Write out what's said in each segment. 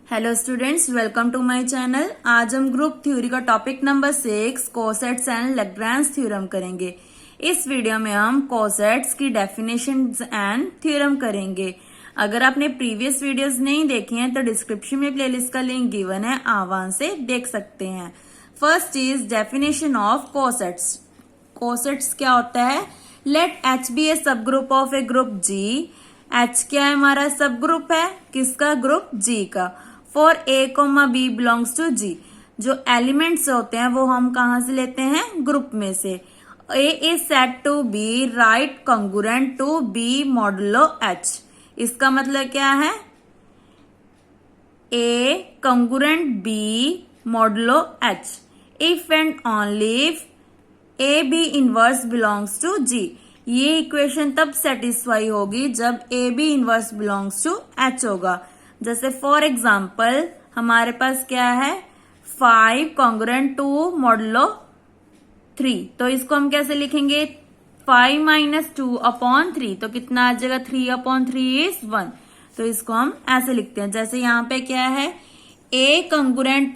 Hello students, welcome to my channel. आज हम group theory का topic number 6 cosets and Lagrange theorem करेंगे। इस वीडियो में हम कोसेट्स की डेफिनेशन एंड थ्योरम करेंगे। अगर आपने प्रीवियस वीडियोस नहीं देखी हैं तो डिस्क्रिप्शन में प्लेलिस्ट का लिंक गिवन है, आप वहां से देख सकते हैं। First is definition of cosets. Cosets क्या होता है? Let H B a subgroup of a group G. H क्या है? हमारा सब ग्रुप है। किसका? ग्रुप जी का। For A comma B belongs to G. जो एलिमेंट्स होते हैं वो हम कहां से लेते हैं? ग्रुप में से। A is said to be right congruent to B modulo H. इसका मतलब क्या है? A congruent B modulo H if and only if A B inverse belongs to G. ये इक्वेशन तब सेटिस्फाई होगी जब A B inverse belongs to H होगा। जैसे फॉर एग्जाम्पल हमारे पास क्या है? 5 कॉन्ग्रुएंट टू मॉडुलो 3। तो इसको हम कैसे लिखेंगे? 5 माइनस 2 अपॉन 3। तो कितना आ जाएगा? 3 अपॉन 3 इज 1। तो इसको हम ऐसे लिखते हैं। जैसे यहाँ पे क्या है? A congruent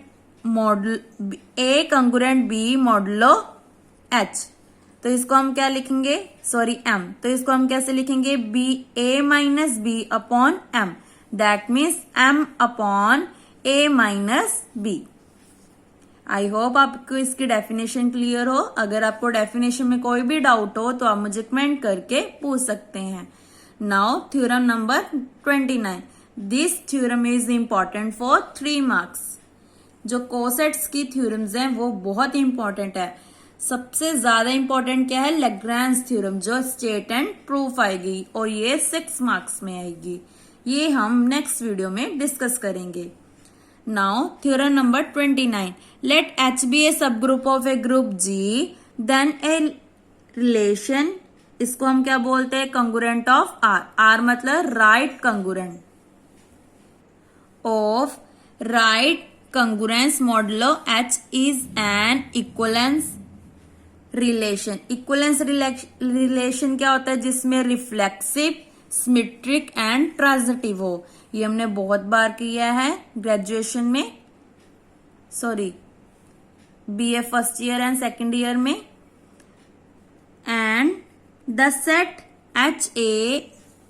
B modulo H. तो इसको हम क्या लिखेंगे? Sorry M. तो इसको हम कैसे लिखेंगे? B A minus B upon M. That means M upon A minus B. I hope आपको इसकी डेफिनेशन क्लियर हो। अगर आपको डेफिनेशन में कोई भी डाउट हो तो आप मुझे कमेंट करके पूछ सकते हैं। Now theorem number 29। This theorem is important for 3 marks. जो कोसेट्स की थ्योरम्स हैं वो बहुत इंपॉर्टेंट है। सबसे ज्यादा इंपॉर्टेंट क्या है? लैग्रेंज थ्योरम, जो स्टेट एंड प्रूफ आएगी और ये 6 मार्क्स में आएगी। ये हम नेक्स्ट वीडियो में डिस्कस करेंगे। Now theorem number 29। Let H B a subgroup of a group G, then a relation, इसको हम क्या बोलते हैं? Congruent of R. आर मतलब right congruent of right congruence modulo H is an equivalence relation. Equivalence relation क्या होता है? जिसमें रिफ्लेक्सिव, सिमेट्रिक एंड ट्रांजिटिव हो। ये हमने बहुत बार किया है ग्रेजुएशन में, sorry BA first year and second year में। And the set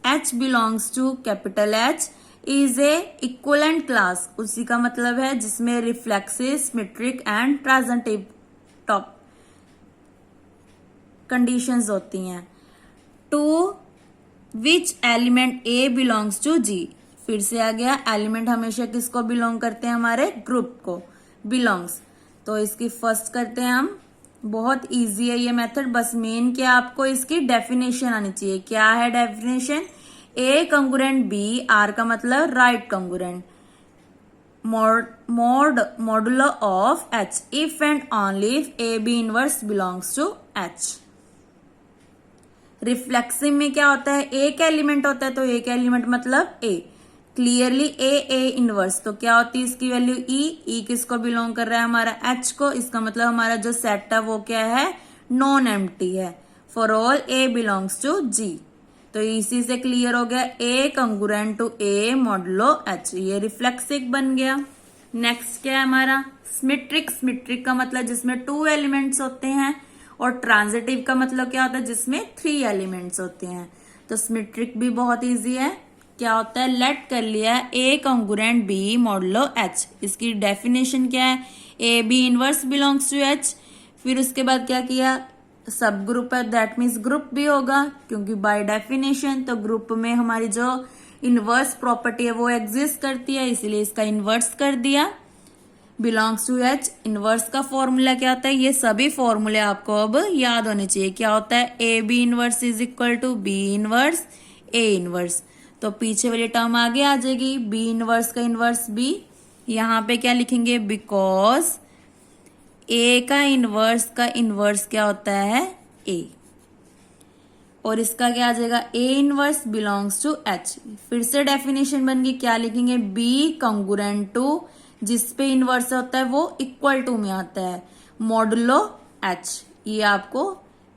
H belongs to capital H is a equivalent class. उसी का मतलब है जिसमें reflexive, symmetric and transitive top conditions होती हैं। To which element A belongs to G. फिर से आ गया, एलिमेंट हमेशा किसको बिलोंग करते हैं? हमारे ग्रुप को बिलोंग्स। तो इसकी फर्स्ट करते हैं हम। बहुत इजी है ये मेथड, बस मेन क्या आपको इसकी डेफिनेशन आनी चाहिए। क्या है definition? A congruent B, R का मतलब right congruent, modulo of H if and only if A B inverse belongs to H. Reflexive में क्या होता है? एक एलिमेंट होता है, तो एक एलिमेंट मतलब ए। क्लियरली ए इनवर्स, तो क्या होती है इसकी वैल्यू? ई किसको बिलोंग कर रहा है? हमारा एच को। इसका मतलब हमारा जो सेट है वो क्या है? नॉन एम्प्टी है। For all A belongs to G. तो इसी से क्लियर हो गया, A congruent to A modulo H. ये रिफ्लेक्सिव बन गया। नेक्स्ट क्या है हमारा? सिमेट्रिक। सिमेट्रिक का मतलब जिसमें 2 एलिमेंट्स होते हैं, और ट्रांजिटिव का मतलब क्या होता है? जिसमें 3 एलिमेंट्स होते हैं। तो सिमेट्रिक भी बहुत इजी है। क्या होता है? लेट कर लिया A congruent B modulo H. इसकी डेफिनेशन क्या है? A B inverse belongs to H. फिर उसके बाद क्या किया? सब ग्रुप है, दैट मीन्स ग्रुप भी होगा, क्योंकि बाय डेफिनेशन तो ग्रुप में हमारी जो इनवर्स प्रॉपर्टी है वो एग्जिस्ट करती है, इसलिए इसका इनवर्स कर दिया। Belongs to H. इनवर्स का फॉर्मूला क्या होता है? ये सभी फॉर्मूले आपको अब याद होने चाहिए। क्या होता है? A B inverse is equal to B inverse A inverse. तो पीछे वाली टर्म आगे आ जाएगी, बी इनवर्स का इनवर्स बी। यहां पे क्या लिखेंगे? बिकॉज ए का इनवर्स क्या होता है? ए। और इसका क्या आ जाएगा? A inverse belongs to H. फिर से डेफिनेशन बन गई, क्या लिखेंगे? बी कंगुरेंट टू, जिसपे इनवर्स होता है वो इक्वल टू में आता है, मॉडुलो एच। ये आपको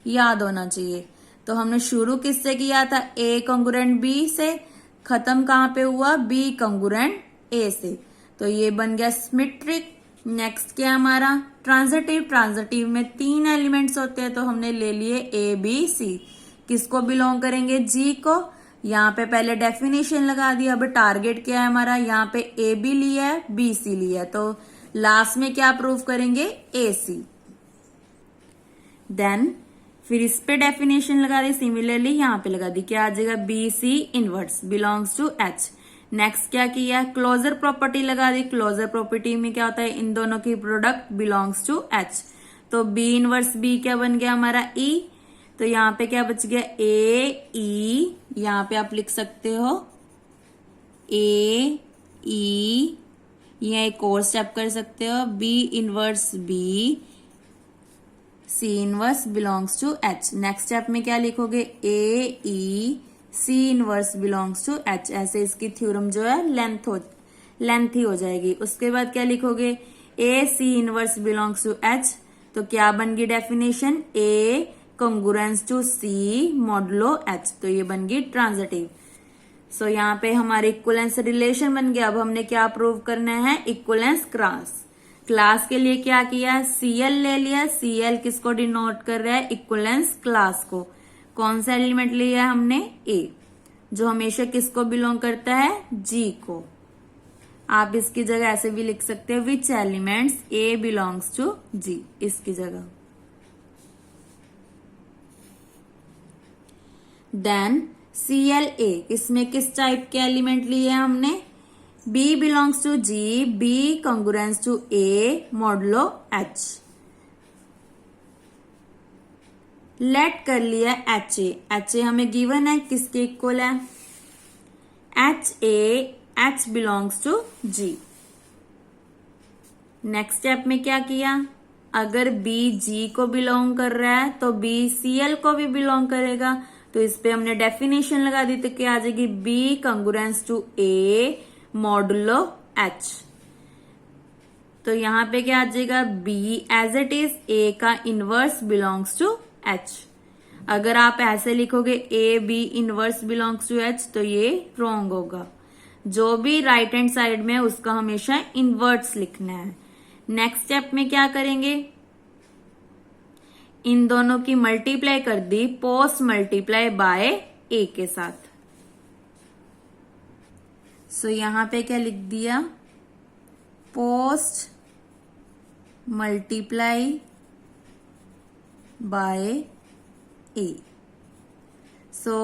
याद होना चाहिए। तो हमने शुरू किससे किया था? ए कंगुरेंट बी से। खत्म कहां पे हुआ? बी कंगुरेंट ए से। तो ये बन गया सिमेट्रिक। नेक्स्ट क्या हमारा ट्रांजिटिव। ट्रांजिटिव में 3 एलिमेंट्स होते हैं, तो हमने ले लिए ए बी सी। किसको बिलोंग करेंगे? जी को। यहाँ पे पहले डेफिनेशन लगा दी। अब टारगेट क्या है हमारा? यहाँ पे ए बी लिया है, बी सी लिया है, तो लास्ट में क्या प्रूव करेंगे? ए सी। देन फिर इस पे डेफिनेशन लगा दी, सिमिलरली यहाँ पे लगा दी, क्या आ जाएगा? B C inverse belongs to H. Next क्या किया? क्लोजर प्रॉपर्टी लगा दी। क्लोजर प्रॉपर्टी में क्या होता है? इन दोनों की प्रोडक्ट बिलोंग्स टू एच। तो बी इनवर्स बी क्या बन गया हमारा? ई। तो यहाँ पे क्या बच गया? ए ई। यहाँ पे आप लिख सकते हो ए ई। ये एक और स्टेप कर सकते हो, B inverse B C inverse belongs to H. Next step में क्या लिखोगे? A E C inverse belongs to H. ऐसे इसकी थ्योरम जो है लेंथ ही हो जाएगी। उसके बाद क्या लिखोगे? A C inverse belongs to H. तो क्या बन गई definition? A congruence to C modulo H. तो ये बन गई ट्रांजिटिव। सो यहाँ पे हमारे इक्विवेलेंस रिलेशन बन गया। अब हमने क्या प्रूव करना है? Equivalence class. क्लास के लिए क्या किया? सीएल ले लिया। सीएल किसको डिनोट कर रहा है? इक्विवेलेंस क्लास को। कौन सा एलिमेंट लिया हमने? ए, जो हमेशा किसको बिलोंग करता है? जी को। आप इसकी जगह ऐसे भी लिख सकते हो, which elements A belongs to G, इसकी जगह। देन CLA, इसमें किस टाइप के एलिमेंट लिए हमने? B belongs to G, B congruence to A modulo H। Let कर लिया HA। HA हमें गिवन है, किसके इक्वल है? HA H belongs to G। Next step में क्या किया? अगर B G को बिलोंग कर रहा है तो B CL को भी बिलोंग करेगा। तो इस पे हमने डेफिनेशन लगा दी, तो क्या आ जाएगी? B congruence to A modulo H. तो यहां पे क्या आ जाएगा? B as it is A का इनवर्स बिलोंग्स टू एच। अगर आप ऐसे लिखोगे A B inverse belongs to H, तो ये रॉन्ग होगा। जो भी राइट हैंड साइड में है उसका हमेशा इनवर्स लिखना है। नेक्स्ट स्टेप में क्या करेंगे? इन दोनों की मल्टीप्लाई कर दी पोस्ट मल्टीप्लाई बाय ए के साथ। सो यहां पे क्या लिख दिया? Post multiply bye A. So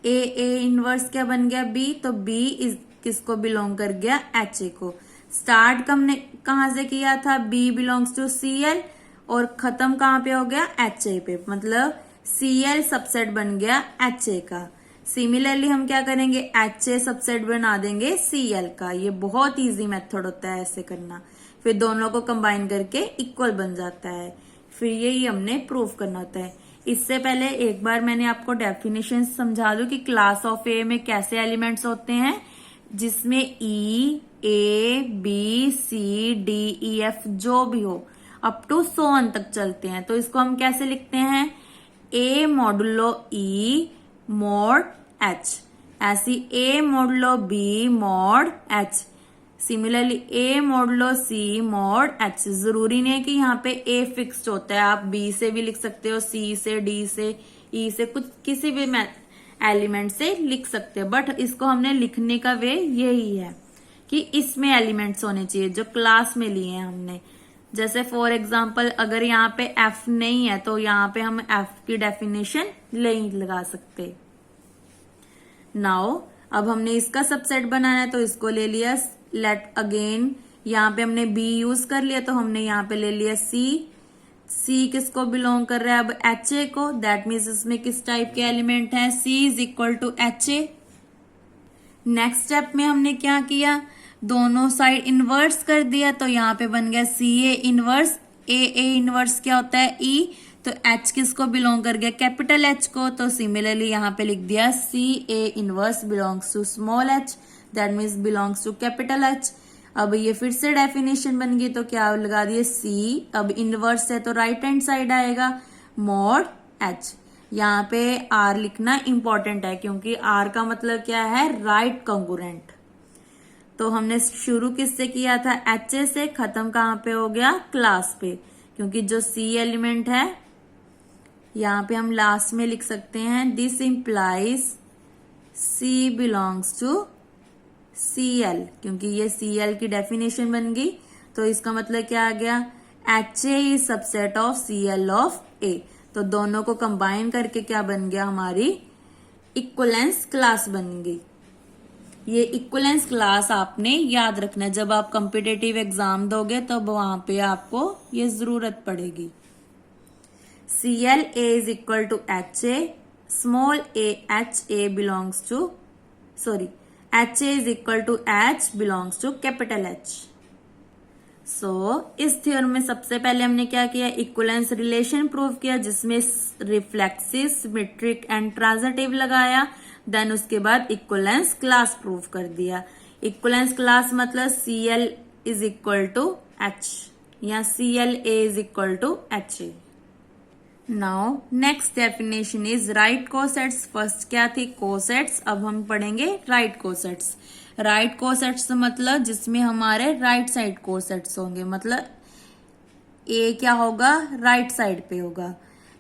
A inverse क्या बन गया? बी। तो बी इज किसको बिलोंग कर गया? एच ए को। स्टार्ट हमने कहां से किया था? बी बिलोंग्स टू सीएल, और खत्म कहां पे हो गया? एच ए पे, मतलब सीएल सबसेट बन गया एच ए का। सिमिलरली हम क्या करेंगे? एच ए सबसेट बना देंगे सीएल का। ये बहुत इजी मेथड होता है ऐसे करना, फिर दोनों को कंबाइन करके इक्वल बन जाता है। फिर यही हमने प्रूव करना होता है। इससे पहले एक बार मैंने आपको डेफिनेशन समझा दूं कि क्लास ऑफ ए में कैसे एलिमेंट्स होते हैं, जिसमें E A B C D E F जो भी हो अप टू 100 तक चलते हैं। तो इसको हम कैसे लिखते हैं? A modulo E mod H. ऐसी A modulo B mod H. Similarly A modulo C mod H. जरूरी नहीं है कि यहाँ पे ए फिक्स्ड होता है, आप बी से भी लिख सकते हो, सी से, डी से, ई से, कुछ किसी भी एलिमेंट से लिख सकते हो। बट इसको हमने लिखने का वे यही है कि इसमें एलिमेंट्स होने चाहिए जो क्लास में लिए हैं हमने। जैसे फॉर एग्जाम्पल अगर यहाँ पे एफ नहीं है तो यहाँ पे हम एफ की डेफिनेशन नहीं लगा सकते। नाउ अब हमने इसका सबसेट बनाना है, तो इसको ले लिया लेट अगेन। यहाँ पे हमने बी यूज कर लिया, तो हमने यहाँ पे ले लिया सी। सी किसको बिलोंग कर रहा है? अब एच ए को। दैट मीन्स इसमें किस टाइप के एलिमेंट है? C is equal to H A. Next step में हमने क्या किया? दोनों साइड इनवर्स कर दिया, तो यहाँ पे बन गया सी ए इनवर्स। ए इनवर्स क्या होता है? ई। तो एच किसको बिलोंग कर गया? कैपिटल एच को। तो सिमिलरली यहाँ पे लिख दिया C A inverse belongs to small H, that means belongs to capital H. अब ये फिर से डेफिनेशन बन गई, तो क्या लगा दिए? सी। अब इनवर्स है तो राइट हैंड साइड आएगा मॉड एच। यहाँ पे आर लिखना इंपॉर्टेंट है, क्योंकि आर का मतलब क्या है? Right congruent. तो हमने शुरू किससे किया था, HA से, खत्म कहाँ पे हो गया, क्लास पे, क्योंकि जो C एलिमेंट है यहाँ पे हम लास्ट में लिख सकते हैं this implies C belongs to Cl, क्योंकि ये Cl की डेफिनेशन बन गई। तो इसका मतलब क्या आ गया, HA is subset of Cl of A। तो दोनों को कंबाइन करके क्या बन गया, हमारी इक्विवेलेंस क्लास बन गई। ये इक्विवेलेंस क्लास आपने याद रखना, जब आप कॉम्पिटिटिव एग्जाम दोगे तब तो वहां पे आपको ये जरूरत पड़ेगी। Cl A is equal to HA, small a HA belongs to, sorry, HA is equal to H belongs to capital H। इस थ्योरम में सबसे पहले हमने क्या किया, इक्विवेलेंस रिलेशन प्रूव किया, जिसमें रिफ्लेक्सिव, सिमेट्रिक एंड ट्रांजिटिव लगाया। देन उसके बाद इक्विवेलेंस क्लास प्रूव कर दिया। इक्विवेलेंस क्लास मतलब Cl is equal to H या Cl A is equal to HA। Now next definition is right cosets. First क्या थी, कोसेट्स, अब हम पढ़ेंगे राइट कोसेट्स। राइट कोसेट्स मतलब जिसमें हमारे राइट साइड कोसेट्स होंगे, मतलब ए क्या होगा, राइट साइड पे होगा।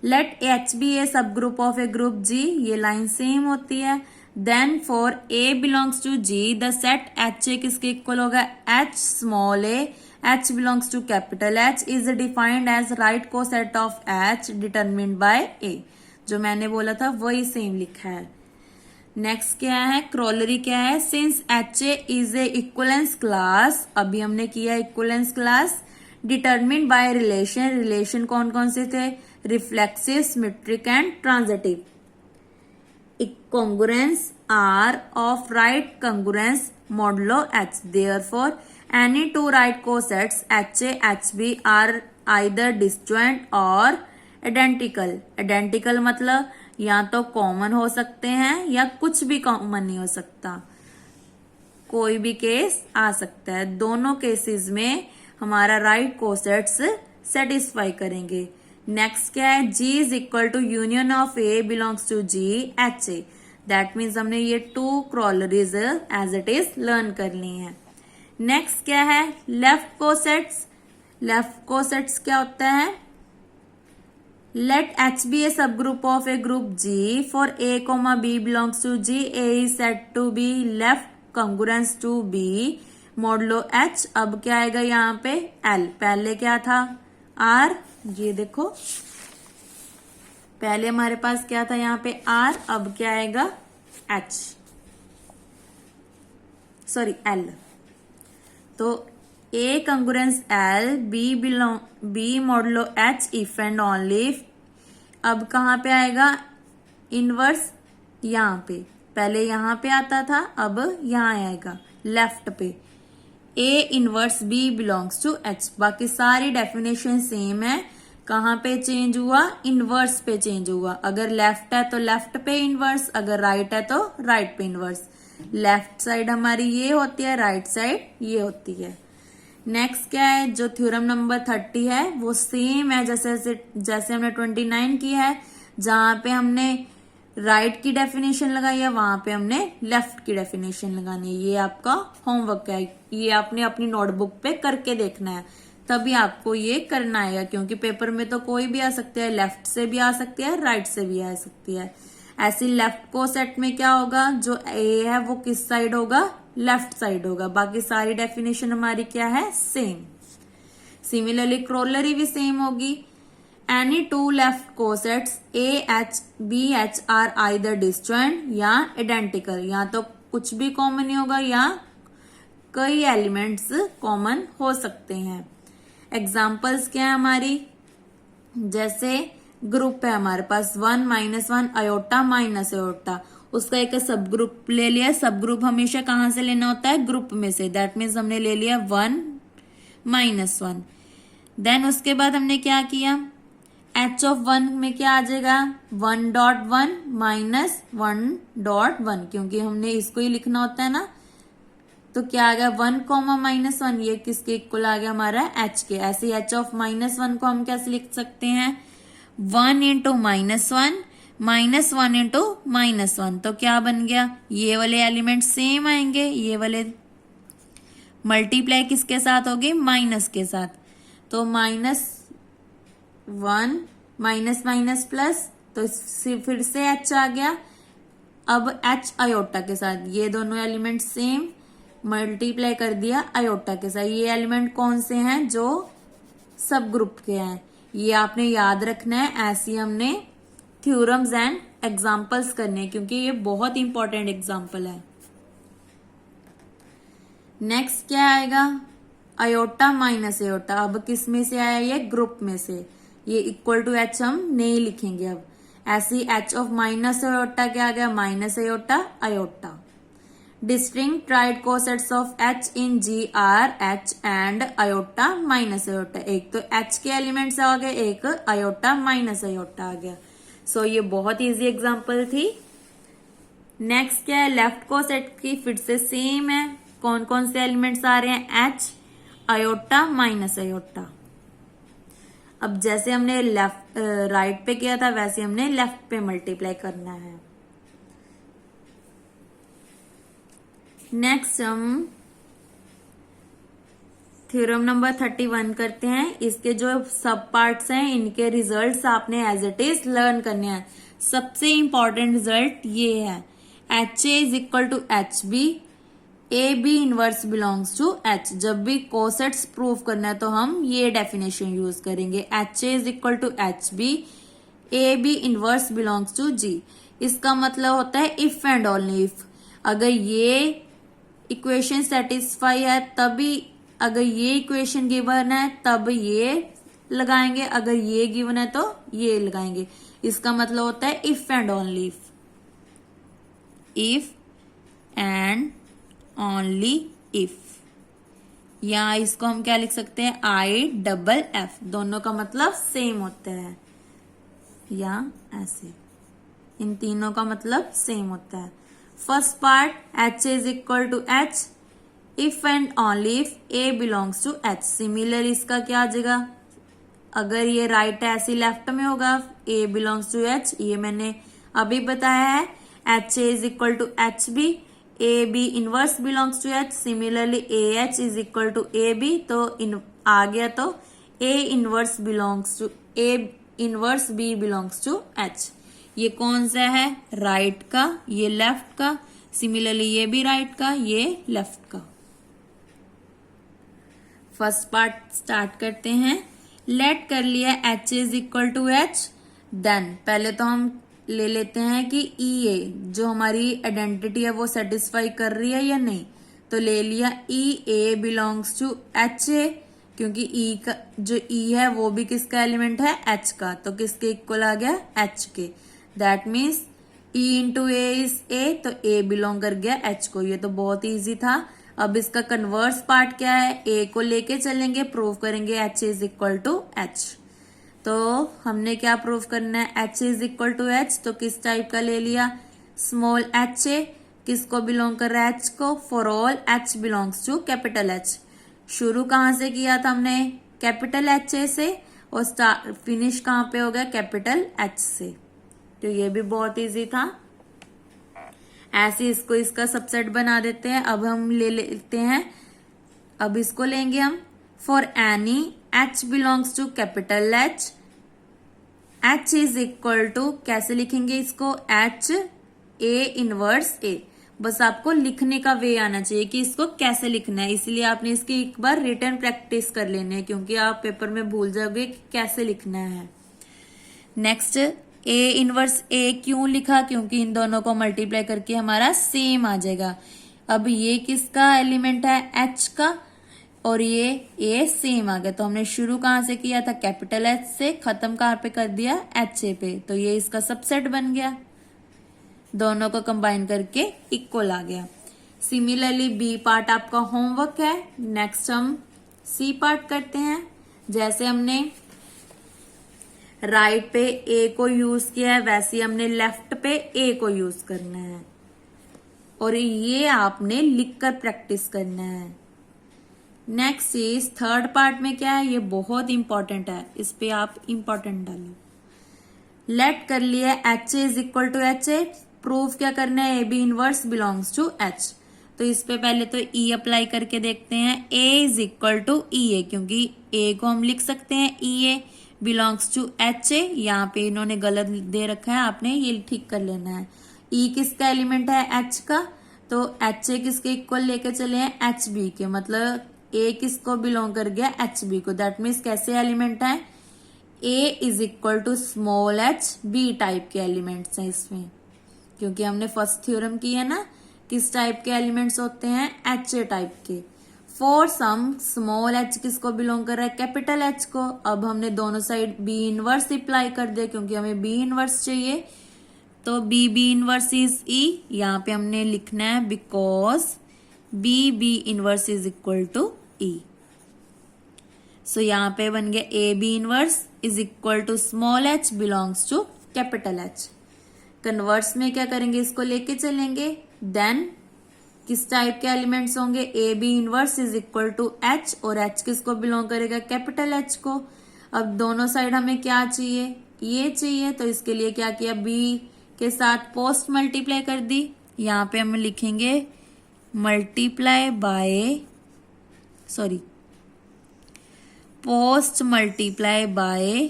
Late H be a subgroup of a group G, ये लाइन सेम होती है। Then for A belongs to G the set HA किसके इक्वल होगा, H small a H belongs to capital H is defined as right coset of H determined by A। जो मैंने बोला था वही सेम लिखा है। नेक्स्ट क्या है, क्रोलरी क्या है, since HA is a equivalence class, अभी हमने किया equivalence class, determined bye relation, relation कौन कौन से थे, reflexive, symmetric and transitive. Congruence are of right congruence modulo H, therefore any two right cosets HA HB are either disjoint or identical। identical मतलब या तो कॉमन हो सकते हैं या कुछ भी कॉमन नहीं हो सकता, कोई भी केस आ सकता है। दोनों केसेस में हमारा राइट कोसेट्स सेटिस्फाई करेंगे। नेक्स्ट क्या है, G is equal to union of A belongs to G HA। That means हमने ये two corollaries as it is learn कर ली हैं। नेक्स्ट क्या है, लेफ्ट कोसेट्स। लेफ्ट कोसेट्स क्या होता है, late H be a subgroup of a group G for A, B belongs to G, A is said to be left congruence to B modulo H। अब क्या आएगा यहाँ पे L, पहले क्या था R, ये देखो पहले हमारे पास क्या था यहाँ पे R, अब क्या आएगा H, सॉरी L। तो A कंग्रुएंस L, B modulo H if and only, अब कहाँ पे आएगा इनवर्स, यहाँ पे, पहले यहाँ पे आता था अब यहाँ आएगा लेफ्ट पे। A inverse B belongs to H, बाकी सारी डेफिनेशन सेम है, कहाँ पे चेंज हुआ, इनवर्स पे चेंज हुआ। अगर लेफ्ट है तो लेफ्ट पे इनवर्स, अगर राइट है तो राइट पे इनवर्स। लेफ्ट साइड हमारी ये होती है, राइट साइड ये होती है। नेक्स्ट क्या है, जो थ्योरम नंबर 30 है वो सेम है जैसे हमने 29 की है, जहां पे हमने राइट की डेफिनेशन लगाई है वहां पे हमने लेफ्ट की डेफिनेशन लगानी है। ये आपका होमवर्क है, ये आपने अपनी नोटबुक पे करके देखना है, तभी आपको ये करना है, क्योंकि पेपर में तो कोई भी आ सकता है, लेफ्ट से भी आ सकती है, राइट से भी आ सकती है। ऐसी लेफ्ट को सेट में क्या होगा, जो ए है वो किस साइड होगा, लेफ्ट साइड होगा। बाकी सारी डेफिनेशन हमारी क्या है, सेम। सिमिलरली क्रोलरी भी सेम होगी। Any two left cosets A H B H are either disjoint या आइडेंटिकल, या तो कुछ भी कॉमन नहीं होगा या कई एलिमेंट्स कॉमन हो सकते हैं। एग्जाम्पल्स क्या है हमारी, जैसे ग्रुप है हमारे पास 1 -1 अयोटा माइनस अयोटा, उसका एक सब ग्रुप ले लिया। सब ग्रुप हमेशा कहां से लेना होता है, ग्रुप में से। दैट मीन्स हमने ले लिया 1 -1। देन उसके बाद हमने क्या किया, H ऑफ 1 में क्या आ जाएगा, 1.1 माइनस 1.1, क्योंकि हमने इसको ही लिखना होता है ना, तो क्या आ गया 1, -1, ये किसके इक्वल आ गया हमारा H के। ऐसे H ऑफ -1 को हम कैसे लिख सकते हैं, 1 × -1 -1 × -1, तो क्या बन गया, ये वाले एलिमेंट सेम आएंगे, ये वाले मल्टीप्लाई किसके साथ होगी, माइनस के साथ, तो -1 माइनस माइनस प्लस, तो फिर से एच आ गया। अब एच आयोटा के साथ, ये दोनों एलिमेंट सेम, मल्टीप्लाई कर दिया आयोटा के साथ। ये एलिमेंट कौन से हैं, जो सब ग्रुप के हैं, ये आपने याद रखना है। ऐसे हमने थ्योरम्स एंड एग्जाम्पल्स करने हैं, क्योंकि ये बहुत इंपॉर्टेंट एग्जाम्पल है। नेक्स्ट क्या आएगा, आयोटा माइनस आयोटा। अब किस में से आया, ये ग्रुप में से, ये इक्वल टू एच हम नहीं लिखेंगे अब। ऐसी एच ऑफ माइनस आयोटा क्या आ गया, minus iota iota. Distinct right cosets of H in G are H and iota minus iota. एक तो एच के एलिमेंट्स आ गए, एक आयोटा माइनस आयोटा आ गया। सो ये बहुत इजी एग्जांपल थी। नेक्स्ट क्या है, लेफ्ट कोसेट की फिर से सेम है। कौन कौन से एलिमेंट्स आ रहे हैं, एच आयोटा माइनस आयोटा। अब जैसे हमने लेफ्ट राइट पे किया था, वैसे हमने लेफ्ट पे मल्टीप्लाई करना है। नेक्स्ट हम थ्योरम नंबर 31 करते हैं। इसके जो सब पार्ट्स हैं, इनके रिजल्ट्स आपने एज इट इज लर्न करने हैं। सबसे इंपॉर्टेंट रिजल्ट ये है, H A is equal to H B, A B inverse belongs to H. जब भी कोसेट्स प्रूव करना है तो हम ये डेफिनेशन यूज करेंगे, H A is equal to H B, A B inverse belongs to G. इसका मतलब होता है इफ एंड ओनली इफ। अगर ये इक्वेशन सेटिस्फाई है तभी, अगर ये इक्वेशन गिवन है तब ये लगाएंगे, अगर ये गिवन है तो ये लगाएंगे। इसका मतलब होता है if and only if, if and only if. या इसको हम क्या लिख सकते हैं, आई डबल एफ, दोनों का मतलब सेम होता है, या ऐसे, इन तीनों का मतलब सेम होता है। First part, H is equal to H if and only if A belongs to H. Similar इसका क्या आ जाएगा, अगर ये राइट है ऐसे लेफ्ट में होगा, ए बिलोंग्स टू एच, ये मैंने अभी बताया है। H A is equal to H B, A B inverse belongs to H. Similarly A H is equal to A B, तो आ गया, तो A inverse belongs to A inverse B belongs to H. ये कौन सा है, right का, ये लेफ्ट का। सिमिलरली ये भी राइट का, ये लेफ्ट का। फर्स्ट पार्ट स्टार्ट करते हैं। लेट कर लिया H is equal to H, then पहले तो हम ले लेते हैं कि ई ए जो हमारी आइडेंटिटी है वो सेटिस्फाई कर रही है या नहीं। तो ले लिया ई ए बिलोंग्स टू एच ए, क्योंकि ई का जो ई है वो भी किसका एलिमेंट है, एच का, तो किसके इक्वल आ गया, एच के। That means E into A is a, तो ए बिलोंग कर गया एच को। ये तो बहुत इजी था। अब इसका कन्वर्स पार्ट क्या है, ए को लेके चलेंगे, प्रूव करेंगे H is equal to H. तो हमने क्या प्रूव करना है, H is equal to H, तो किस टाइप का ले लिया, स्मॉल एच ए, किसको बिलोंग कर रहा है, एच को। For all H belongs to capital H. शुरू कहां से किया था हमने, कैपिटल एच ए से, और फिनिश कहां पे हो गया, कैपिटल एच से। तो ये भी बहुत इजी था। ऐसे इसको इसका सबसेट बना देते हैं। अब हम ले लेते हैं, अब इसको लेंगे हम, for any H belongs to capital H, H is equal to, कैसे लिखेंगे इसको, एच ए इनवर्स ए। बस आपको लिखने का वे आना चाहिए कि इसको कैसे लिखना है, इसलिए आपने इसकी एक बार रिटर्न प्रैक्टिस कर लेनी है, क्योंकि आप पेपर में भूल जाओगे कि कैसे लिखना है। नेक्स्ट, ए इनवर्स ए क्यों लिखा, क्योंकि इन दोनों को मल्टीप्लाई करके हमारा सेम आ जाएगा। अब ये किसका एलिमेंट है, एच का, और ये ए सेम आ गया। तो हमने शुरू कहां से किया था, कैपिटल एच से, खत्म कहां पे कर दिया, एच ए पे। तो ये इसका सबसेट बन गया, दोनों को कंबाइन करके इक्वल आ गया। सिमिलरली बी पार्ट आपका होमवर्क है। नेक्स्ट हम सी पार्ट करते हैं। जैसे हमने राइट पे ए को यूज किया है, वैसे हमने लेफ्ट पे ए को यूज करना है, और ये आपने लिखकर प्रैक्टिस करना है। नेक्स्ट इज थर्ड पार्ट में क्या है, ये बहुत इंपॉर्टेंट है, इस पे आप इंपॉर्टेंट डालो। लेट कर लिया H is equal to H A, proof क्या करना है, A B inverse belongs to H. तो इस पे पहले तो E अप्लाई करके देखते हैं। A इज इक्वल टू ई ए, क्योंकि A को हम लिख सकते हैं ई ए बिलोंग्स टू एच ए। यहाँ पे इन्होंने गलत दे रखा है, आपने ये ठीक कर लेना है। E किसका एलिमेंट है? H का, तो एच ए किसके इक्वल लेके चले हैं? एच बी के, मतलब A किसको बिलोंग कर गया? एच बी को। दैट मीन्स कैसे एलिमेंट है? A is equal to small H, B type के एलिमेंट्स हैं इसमें, क्योंकि हमने फर्स्ट थ्योरम की है ना, किस टाइप के एलिमेंट्स होते हैं? एच ए टाइप के। फॉर सम स्मॉल एच किसको बिलोंग कर रहा है? कैपिटल एच को। अब हमने दोनों साइड बी इनवर्स अप्लाई कर दिया, क्योंकि हमें बी इनवर्स चाहिए, तो बी इनवर्स इज ई। यहाँ पे हमने लिखना है because B inverse is equal to E. So यहाँ पे बन गया A B inverse is equal to small H belongs to capital H. Converse में क्या करेंगे? इसको लेके चलेंगे। देन किस टाइप के एलिमेंट्स होंगे? A B inverse is equal to H, और एच किसको बिलोंग करेगा? कैपिटल एच को। अब दोनों साइड हमें क्या चाहिए? ये चाहिए, तो इसके लिए क्या किया? बी के साथ पोस्ट मल्टीप्लाई कर दी। यहाँ पे हम लिखेंगे multiply by, sorry, post multiply by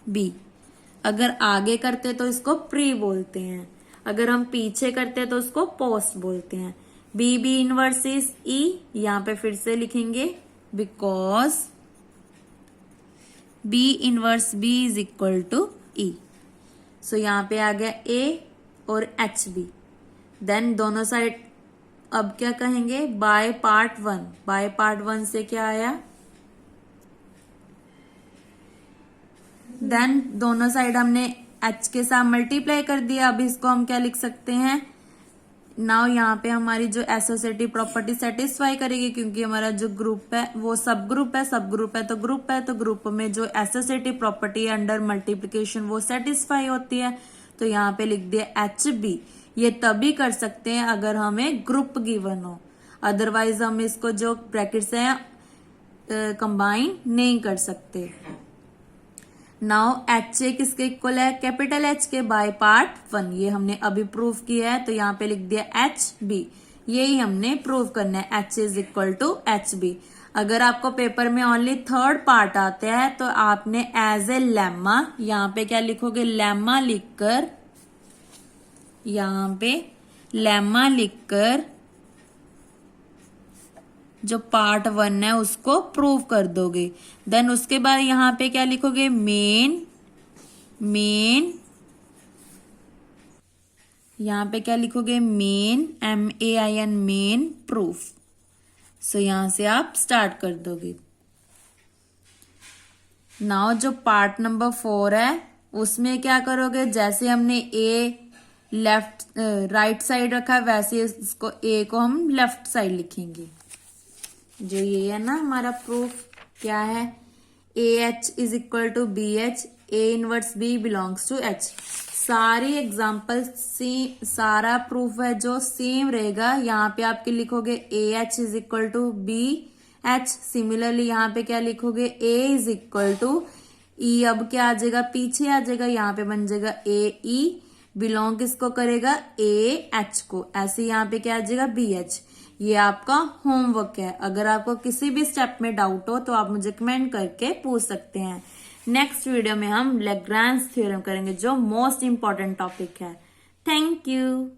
B. अगर आगे करते तो इसको प्री बोलते हैं, अगर हम पीछे करते तो उसको पोस्ट बोलते हैं। B inverse is E. यहाँ पे फिर से लिखेंगे because B inverse B is equal to E. So यहाँ पे आ गया ए और एच बी। देन दोनों साइड अब क्या कहेंगे? By part one. By part one से क्या आया? देन दोनों साइड हमने एच के साथ मल्टीप्लाई कर दिया। अब इसको हम क्या लिख सकते हैं? नाउ यहाँ पे हमारी जो एसोसिएटिव प्रॉपर्टी सेटिस्फाई करेगी, क्योंकि हमारा जो ग्रुप है वो सब ग्रुप है, सब ग्रुप है तो ग्रुप है, तो ग्रुप में जो एसोसिएटिव प्रॉपर्टी है अंडर मल्टीप्लिकेशन वो सेटिस्फाई होती है। तो यहाँ पे लिख दिया एच बी। ये तभी कर सकते हैं अगर हमें ग्रुप गिवन हो, अदरवाइज हम इसको जो ब्रैकेट्स हैं कंबाइन नहीं कर सकते। नाउ एच ए किसके इक्वल है? कैपिटल एच के बाय पार्ट वन। ये हमने अभी प्रूव किया है, तो यहाँ पे लिख दिया एच बी। यही हमने प्रूव करना है, H is equal to H B. अगर आपको पेपर में ओनली थर्ड पार्ट आता है तो आपने एज ए लेम्मा, यहाँ पे क्या लिखोगे? लेम्मा लिखकर, यहाँ पे लेम्मा लिखकर जो पार्ट वन है उसको प्रूव कर दोगे। देन उसके बाद यहाँ पे क्या लिखोगे? मेन यहाँ पे क्या लिखोगे? Main, MAIN, main proof. So यहां से आप स्टार्ट कर दोगे। नाउ जो पार्ट नंबर 4 है उसमें क्या करोगे? जैसे हमने ए लेफ्ट राइट साइड रखा है, वैसे इसको ए को हम लेफ्ट साइड लिखेंगे। जो ये है ना हमारा प्रूफ, क्या है? A H is equal to B H, A inverse B belongs to H. सारी एग्जाम्पल सारा प्रूफ है जो सेम रहेगा। यहाँ पे आपके लिखोगे A H is equal to B H. Similarly यहाँ पे क्या लिखोगे? A is equal to E. अब क्या आ जाएगा? पीछे आ जाएगा, यहाँ पे बन जाएगा ए ई। बिलोंग किसको करेगा? ए एच को। ऐसे यहाँ पे क्या आ जाएगा? B H. ये आपका होमवर्क है। अगर आपको किसी भी स्टेप में डाउट हो तो आप मुझे कमेंट करके पूछ सकते हैं। नेक्स्ट वीडियो में हम लैग्रांज थ्योरम करेंगे जो मोस्ट इंपॉर्टेंट टॉपिक है। Thank you.